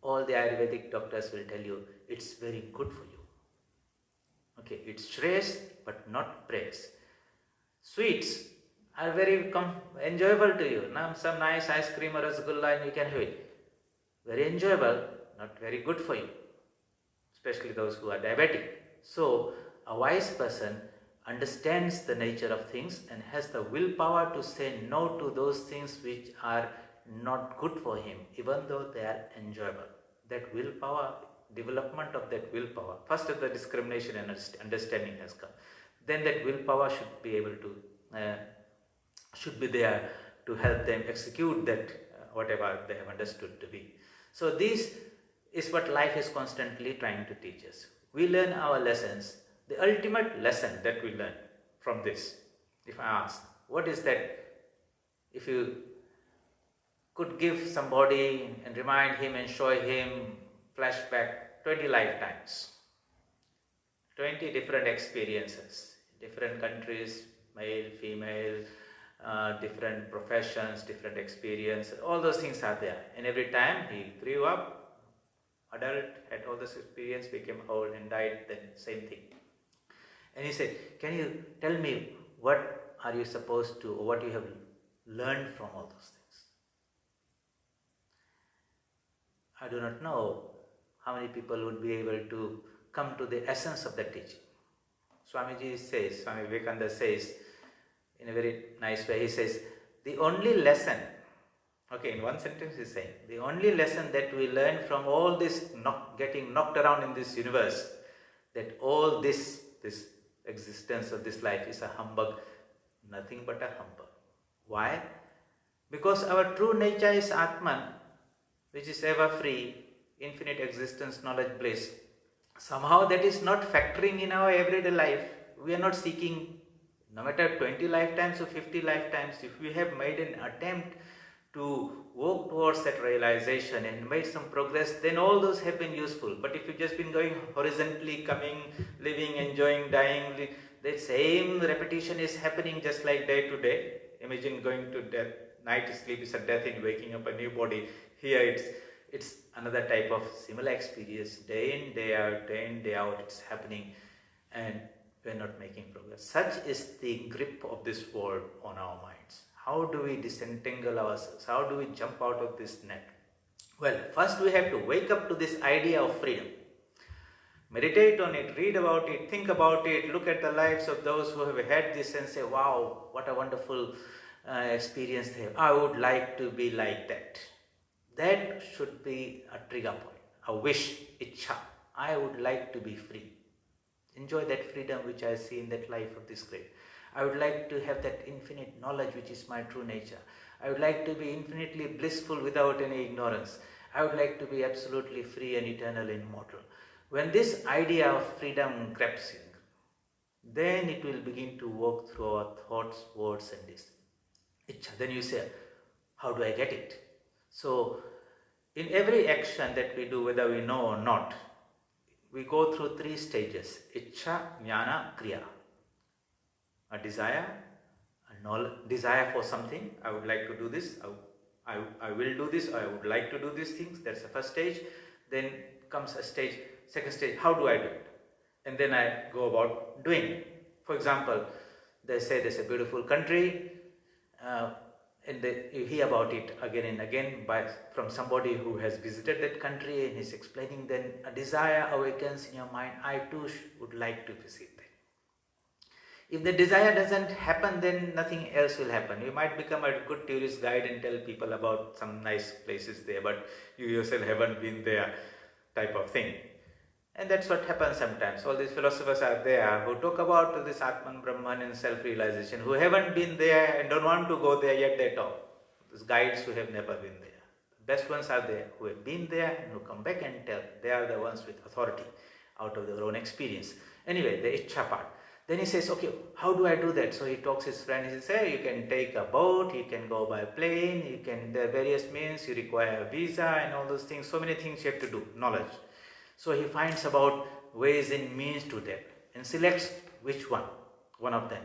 all the Ayurvedic doctors will tell you it's very good for you. Okay, it's Shreyas but not Preyas. Sweets are very enjoyable to you. Now some nice ice cream or rasgulla and you can have it. Very enjoyable, not very good for you. Especially those who are diabetic. So a wise person understands the nature of things and has the willpower to say no to those things which are not good for him, even though they are enjoyable. That willpower, development of that willpower, first the discrimination and understanding has come. Then that willpower should be able to, should be there to help them execute that whatever they have understood to be. So this is what life is constantly trying to teach us. We learn our lessons. The ultimate lesson that we learn from this, if I ask, what is that? If you could give somebody and remind him and show him flashback 20 lifetimes, 20 different experiences, different countries, male, female, different professions, different experience, all those things are there. And every time he grew up, adult, had all this experience, became old and died, then same thing. And he said, can you tell me what are you supposed to, or what you have learned from all those things? I do not know how many people would be able to come to the essence of that teaching. Swami Vivekananda says, in a very nice way, he says, the only lesson, okay, in one sentence he's saying, the only lesson that we learn from all this getting knocked around in this universe, that all this existence of this life is a humbug, nothing but a humbug. Why? Because our true nature is Atman, which is ever free, infinite existence, knowledge, bliss. Somehow that is not factoring in our everyday life. We are not seeking, no matter 20 lifetimes or 50 lifetimes, if we have made an attempt to work towards that realization and made some progress, then all those have been useful. But if you've just been going horizontally, coming, living, enjoying, dying, the same repetition is happening just like day to day. Imagine going to death, night sleep is a death in waking up a new body. Here it's another type of similar experience, day in, day out, it's happening, and we're not making progress. Such is the grip of this world on our minds. How do we disentangle ourselves? How do we jump out of this net? Well, first we have to wake up to this idea of freedom. Meditate on it, read about it, think about it, look at the lives of those who have had this and say, wow, what a wonderful experience they have. I would like to be like that. That should be a trigger point, a wish, ichha. I would like to be free. Enjoy that freedom which I see in that life of this grave. I would like to have that infinite knowledge which is my true nature. I would like to be infinitely blissful without any ignorance. I would like to be absolutely free and eternal and immortal. When this idea of freedom creeps in, then it will begin to work through our thoughts, words and deeds. Then you say, how do I get it? So, in every action that we do, whether we know or not, we go through three stages: Ichcha, Jnana, Kriya. A desire, desire for something. I would like to do this. I will do this. I would like to do these things. That's the first stage. Then comes a stage, second stage. How do I do it? And then I go about doing it. For example, they say there's a beautiful country. And you hear about it again and again from somebody who has visited that country and is explaining, then a desire awakens in your mind, I too would like to visit that. If the desire doesn't happen, then nothing else will happen. You might become a good tourist guide and tell people about some nice places there, but you yourself haven't been there, type of thing. And that's what happens sometimes. All these philosophers are there who talk about this Atman, Brahman and self-realization, who haven't been there and don't want to go there, yet they talk. These guides who have never been there. The best ones are there who have been there and who come back and tell. They are the ones with authority out of their own experience. Anyway, the Ichcha part. Then he says, okay, how do I do that? So he talks to his friend, he says, hey, you can take a boat, you can go by plane, you can, there are various means, you require a visa and all those things, so many things you have to do, knowledge. So he finds about ways and means to that and selects which one of them.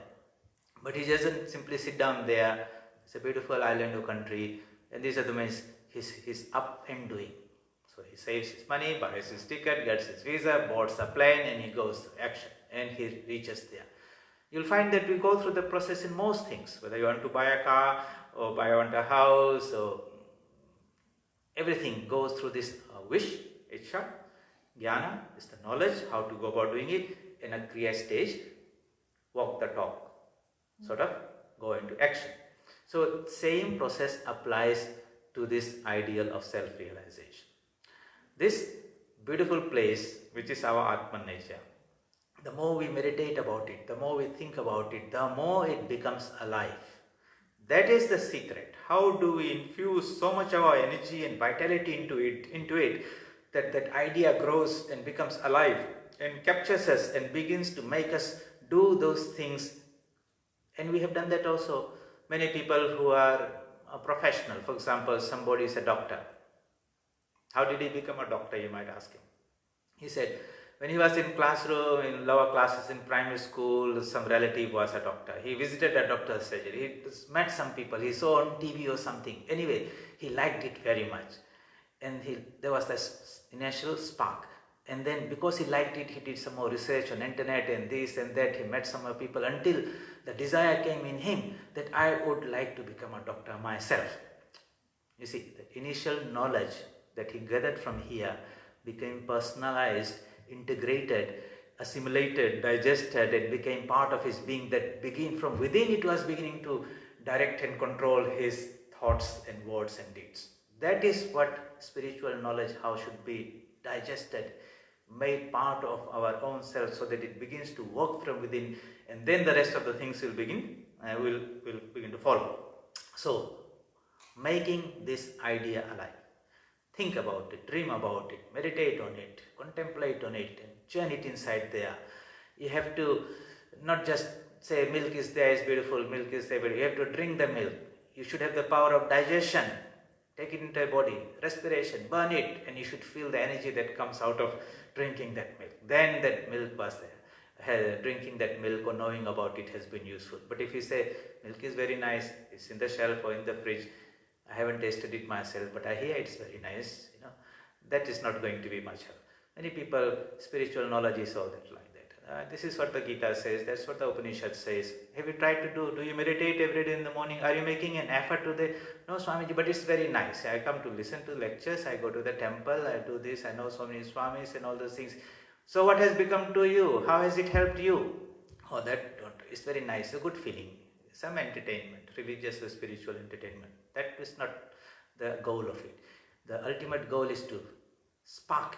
But he doesn't simply sit down there, it's a beautiful island or country, and these are the means he's up and doing. So he saves his money, buys his ticket, gets his visa, boards a plane, and he goes to action. And he reaches there. You'll find that we go through the process in most things, whether you want to buy a car or want a house, or everything goes through this wish, Ichcha. Jnana is the knowledge, how to go about doing it. In a Kriya stage, walk the talk, sort of go into action. So same process applies to this ideal of self-realization. This beautiful place, which is our Atman nature, the more we meditate about it, the more we think about it, the more it becomes alive. That is the secret. How do we infuse so much of our energy and vitality into it, that idea grows and becomes alive and captures us and begins to make us do those things. And we have done that also. Many people who are professional, for example, somebody is a doctor. How did he become a doctor, you might ask him. He said, when he was in classroom, in lower classes in primary school, some relative was a doctor. He visited a doctor's surgery. He met some people. He saw on TV or something. Anyway, he liked it very much. And there was this initial spark. And then because he liked it, he did some more research on internet and this and that. He met some more people until the desire came in him that I would like to become a doctor myself. You see, the initial knowledge that he gathered from here became personalized, integrated, assimilated, digested, and became part of his being, that from within it was beginning to direct and control his thoughts and words and deeds. That is what spiritual knowledge, how should be digested, made part of our own self, so that it begins to work from within, and then the rest of the things will begin to follow. So, making this idea alive. Think about it, dream about it, meditate on it, contemplate on it, and churn it inside there. You have to not just say milk is there, is beautiful, milk is there, but you have to drink the milk. You should have the power of digestion. Take it into your body, respiration, burn it, and you should feel the energy that comes out of drinking that milk. Then that milk was there. Drinking that milk or knowing about it has been useful. But if you say, milk is very nice, it's in the shelf or in the fridge, I haven't tasted it myself, but I hear it's very nice, that is not going to be much help. Many people, spiritual knowledge is all that like that. This is what the Gita says, that's what the Upanishad says. Have you tried to do you meditate every day in the morning? Are you making an effort to the, no Swamiji, but it's very nice. I come to listen to lectures, I go to the temple, I do this, I know so many Swamis and all those things. So what has become to you? How has it helped you? Oh, it's very nice, a good feeling. Some entertainment, religious or spiritual entertainment. That is not the goal of it. The ultimate goal is to spark,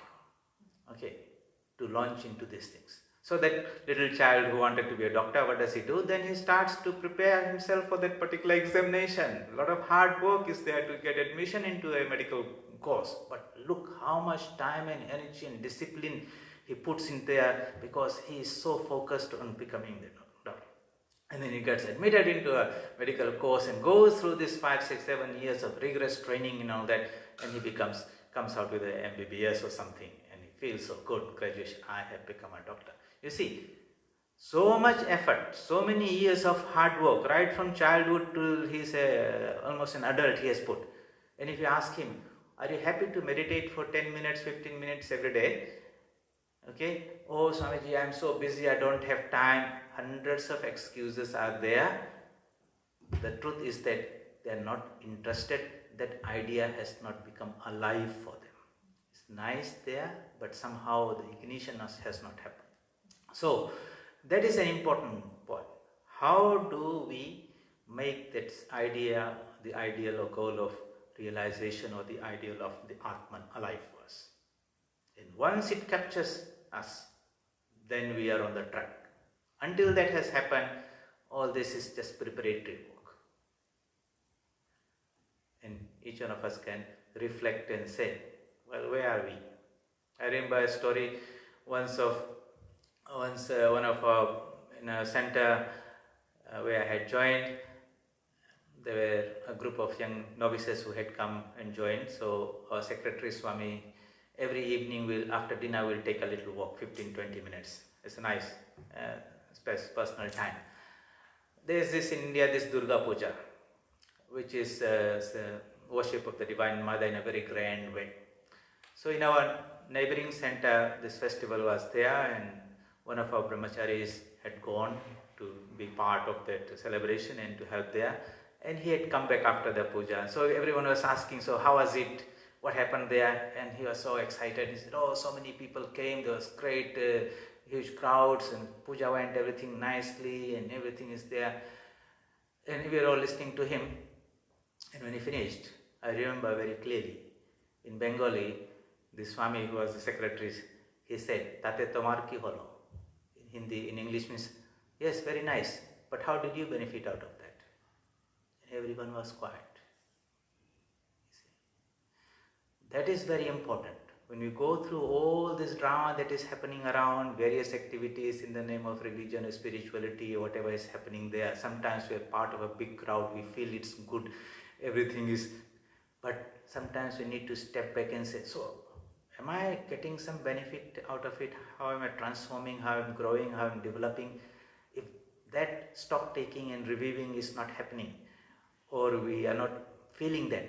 to launch into these things. So that little child who wanted to be a doctor, what does he do? Then he starts to prepare himself for that particular examination. A lot of hard work is there to get admission into a medical course. But look how much time and energy and discipline he puts in there, because he is so focused on becoming the doctor. And then he gets admitted into a medical course and goes through this 5, 6, 7 years of rigorous training and all that, and he comes out with an MBBS or something, and he feels so good, graduation, I have become a doctor. You see, so much effort, so many years of hard work, right from childhood till he's almost an adult, he has put. And if you ask him, are you happy to meditate for 10 minutes, 15 minutes every day? Oh Swamiji, I am so busy, I don't have time. Hundreds of excuses are there. The truth is that they are not interested. That idea has not become alive for them. It's nice there, but somehow the ignition has not happened. So that is an important point. How do we make that idea, the ideal or goal of realization, or the ideal of the Atman alive for us? And once it captures us, then we are on the track. Until that has happened, all this is just preparatory work. And each one of us can reflect and say, well, where are we? I remember a story once one of our in a center where I had joined. There were a group of young novices who had come and joined. So our secretary Swami, every evening after dinner we'll take a little walk, 15-20 minutes. It's a nice personal time. There is this in India, this Durga Puja, which is the worship of the Divine Mother in a very grand way. So in our neighboring center, this festival was there, and one of our brahmacharis had gone to be part of that celebration and to help there. And he had come back after the puja. So everyone was asking, so how was it? What happened there? And he was so excited. He said, oh, so many people came. There was great, huge crowds, and puja went everything nicely, and everything is there. And we were all listening to him. And when he finished, I remember very clearly, in Bengali, the Swami, who was the secretary, he said, Tate tomar ki holo? In Hindi, in English means, yes, very nice, but how did you benefit out of that? Everyone was quiet. That is very important. When we go through all this drama that is happening around, various activities in the name of religion or spirituality or whatever is happening there, sometimes we are part of a big crowd, we feel it's good, everything is, but sometimes we need to step back and say, so am I getting some benefit out of it? How am I transforming? How am I growing? How am I developing? If that stock taking and reviewing is not happening, or we are not feeling that,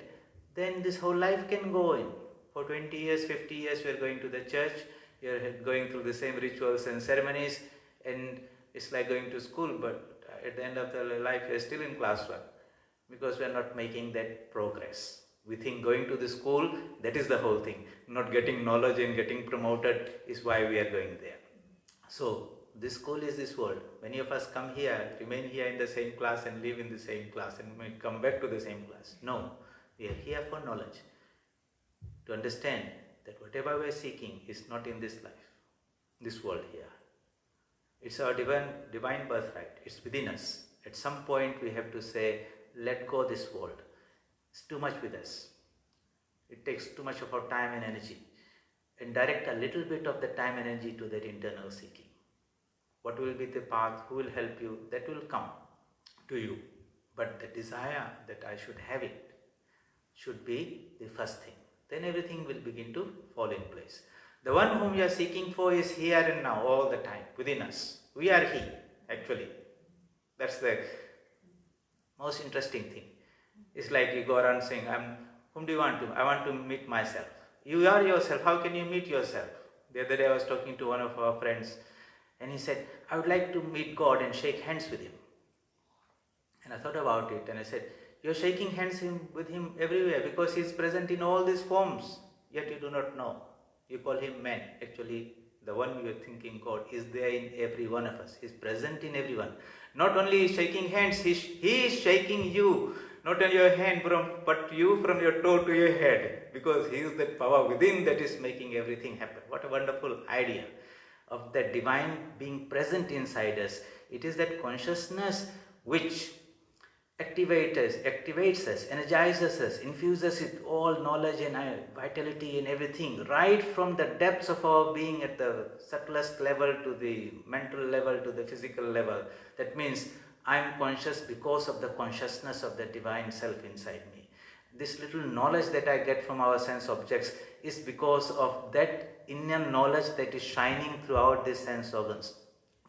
then this whole life can go in. For 20 years, 50 years, we are going to the church, we are going through the same rituals and ceremonies, and it's like going to school, but at the end of the life, we are still in class 1, because we are not making that progress. We think going to the school, that is the whole thing. Not getting knowledge and getting promoted is why we are going there. So, this school is this world. Many of us come here, remain here in the same class and live in the same class and may come back to the same class. No, we are here for knowledge. To understand that whatever we are seeking is not in this life, this world here. It's our divine birthright. It's within us. At some point we have to say, let go this world. It's too much with us. It takes too much of our time and energy. And direct a little bit of the time and energy to that internal seeking. What will be the path? Who will help you? That will come to you. But the desire that I should have it should be the first thing. Then everything will begin to fall in place. The one whom you are seeking for is here and now, all the time, within us. We are He, actually. That's the most interesting thing. It's like you go around saying, whom do you want to? I want to meet myself. You are yourself. How can you meet yourself? The other day I was talking to one of our friends, and he said, I would like to meet God and shake hands with Him. And I thought about it and I said, you're shaking hands with Him everywhere because He is present in all these forms, yet you do not know. You call Him man. Actually, the one you are thinking God is there in every one of us. He is present in everyone. Not only is shaking hands, He is shaking you. Not on your hand, but you from your toe to your head, because He is that power within that is making everything happen. What a wonderful idea of that divine being present inside us. It is that consciousness which activates us, energizes us, infuses with all knowledge and vitality and everything, right from the depths of our being at the subtlest level to the mental level to the physical level. That means I am conscious because of the consciousness of the divine self inside me. This little knowledge that I get from our sense objects is because of that inner knowledge that is shining throughout these sense organs.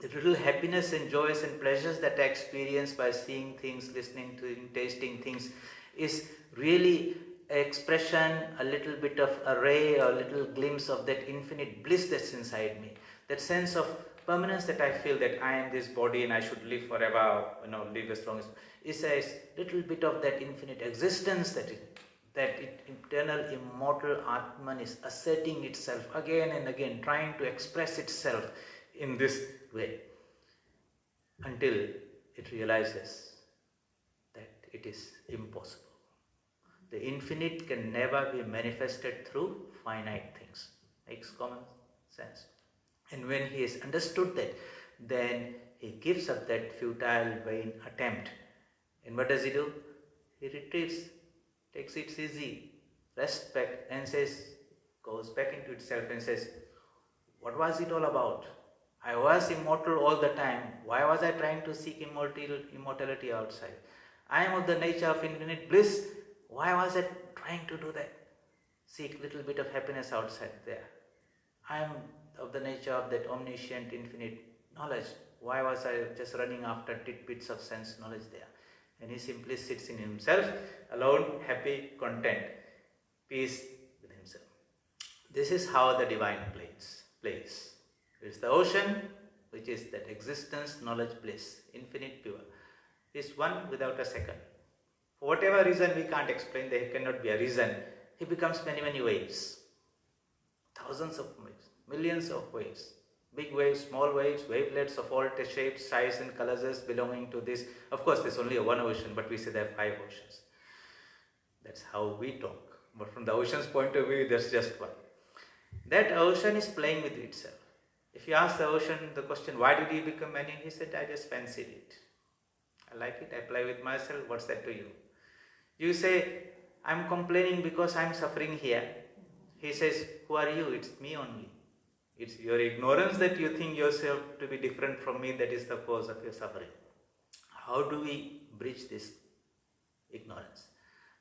The little happiness and joys and pleasures that I experience by seeing things, listening to things, tasting things is really an expression, a little bit of a ray or a little glimpse of that infinite bliss that's inside me. That sense of permanence that I feel that I am this body and I should live forever, live as long as, is a little bit of that infinite existence that eternal immortal Atman is asserting itself again and again, trying to express itself in this way until it realizes that it is impossible. The infinite can never be manifested through finite things. Makes common sense. And when he has understood that, then he gives up that futile, vain attempt. And what does he do? He retreats, takes it easy, rests back and goes back into itself and says, what was it all about? I was immortal all the time. Why was I trying to seek immortality outside? I am of the nature of infinite bliss. Why was I trying to do that? Seek little bit of happiness outside there. I am of the nature of that omniscient infinite knowledge. Why was I just running after tidbits of sense knowledge there? And he simply sits in himself, alone, happy, content, peace with himself. This is how the divine plays. It's the ocean, which is that existence, knowledge, bliss, infinite, pure. Is one without a second. For whatever reason we can't explain, there cannot be a reason. He becomes many, many waves. Thousands of waves, millions of waves. Big waves, small waves, wavelets of all shapes, sizes and colors belonging to this. Of course, there's only one ocean, but we say there are 5 oceans. That's how we talk. But from the ocean's point of view, there's just one. That ocean is playing with itself. If you ask the ocean the question, why did you become many? He said, I just fancied it. I like it, I play with myself. What's that to you? You say, I'm complaining because I'm suffering here. He says, who are you? It's me only. It's your ignorance that you think yourself to be different from me that is the cause of your suffering. How do we bridge this ignorance?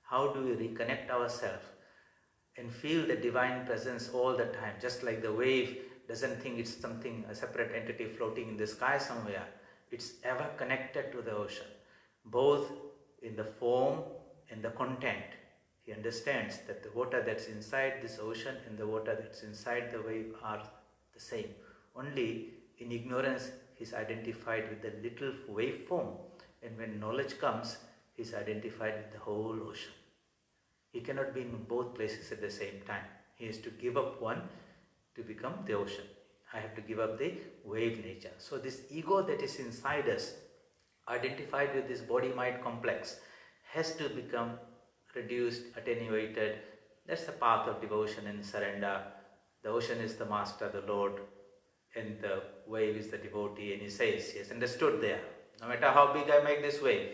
How do we reconnect ourselves and feel the divine presence all the time? Just like the wave doesn't think it's something, a separate entity floating in the sky somewhere. It's ever connected to the ocean, both in the form and the content. He understands that the water that's inside this ocean and the water that's inside the wave are the same. Only in ignorance he's identified with the little wave form, and when knowledge comes, he's identified with the whole ocean. He cannot be in both places at the same time. He has to give up one to become the ocean. I have to give up the wave nature. So this ego that is inside us, identified with this body-mind complex, has to become reduced, attenuated. That's the path of devotion and surrender. The ocean is the master, the Lord, and the wave is the devotee. And he says, he has understood there. No matter how big I make this wave,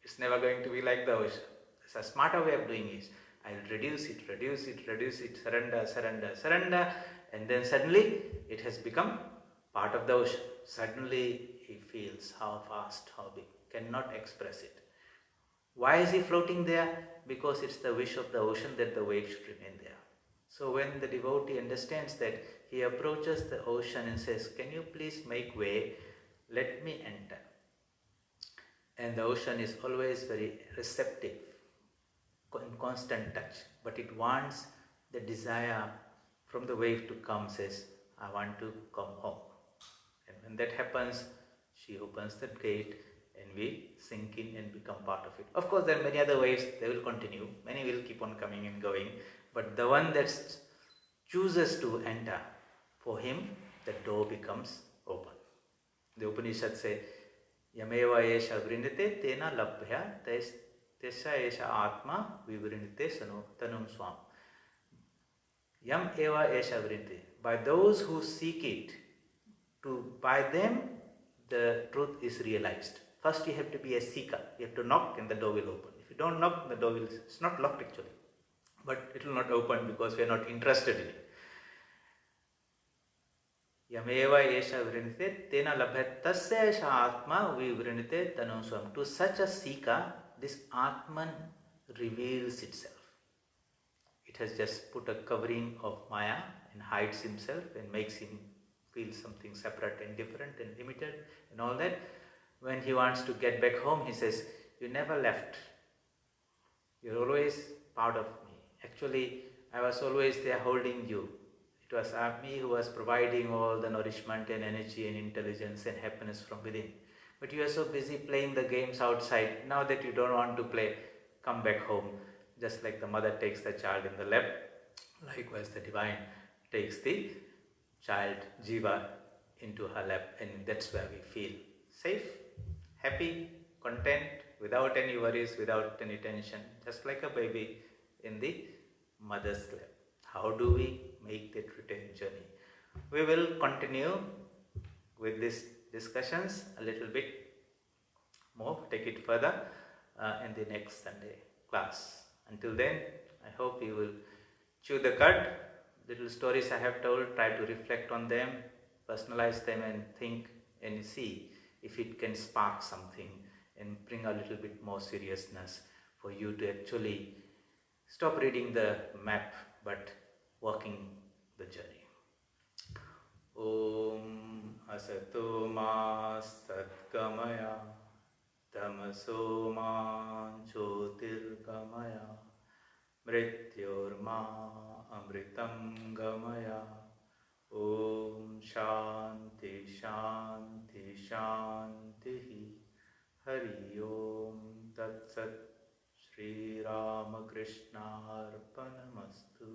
it's never going to be like the ocean. It's a smarter way of doing it. I'll reduce it, surrender, and then suddenly it has become part of the ocean. Suddenly he feels how vast, how big, cannot express it. Why is he floating there? Because it's the wish of the ocean that the wave should remain there. So when the devotee understands that, he approaches the ocean and says, can you please make way, let me enter. And the ocean is always very receptive, in constant touch, but it wants the desire from the wave to come, says, I want to come home. And when that happens, she opens the gate and we sink in and become part of it. Of course, there are many other waves, they will continue, many will keep on coming and going, but the one that chooses to enter, for him, the door becomes open. The Upanishads say, Yameva esha vrindate tena labhya tesha esha atma vivrindate tanum swam. Yam eva esha vrindate. By those who seek it, by them the truth is realized. First you have to be a seeker. You have to knock and the door will open. If you don't knock, the door will, it's not locked actually, but it will not open because we are not interested in it. Yameva esha vrinite tena labhyat tasya esha atma vivrinite tanum swam. To such a seeker, this Atman reveals itself. It has just put a covering of Maya and hides himself and makes him feel something separate and different and limited and all that. When he wants to get back home, he says, you never left. You're always part of me. Actually, I was always there holding you. It was me who was providing all the nourishment and energy and intelligence and happiness from within. But you are so busy playing the games outside. Now that you don't want to play, come back home. Just like the mother takes the child in the lap, likewise the divine takes the child, Jiva, into her lap, and that's where we feel safe, happy, content, without any worries, without any tension, just like a baby in the mother's lap. How do we make that return journey? We will continue with these discussions a little bit more, take it further in the next Sunday class. Until then, I hope you will chew the cud. Little stories I have told, try to reflect on them, personalize them, and think and see if it can spark something and bring a little bit more seriousness for you to actually stop reading the map but walking the journey. Om Asato Ma Satgamaya Tamaso Ma Jyotirgamaya Mrityorma Amritam Gamaya. Om Shanti Shanti Shanti. Hari Om Tat Sat. Shri Ramakrishna Arpanamastu.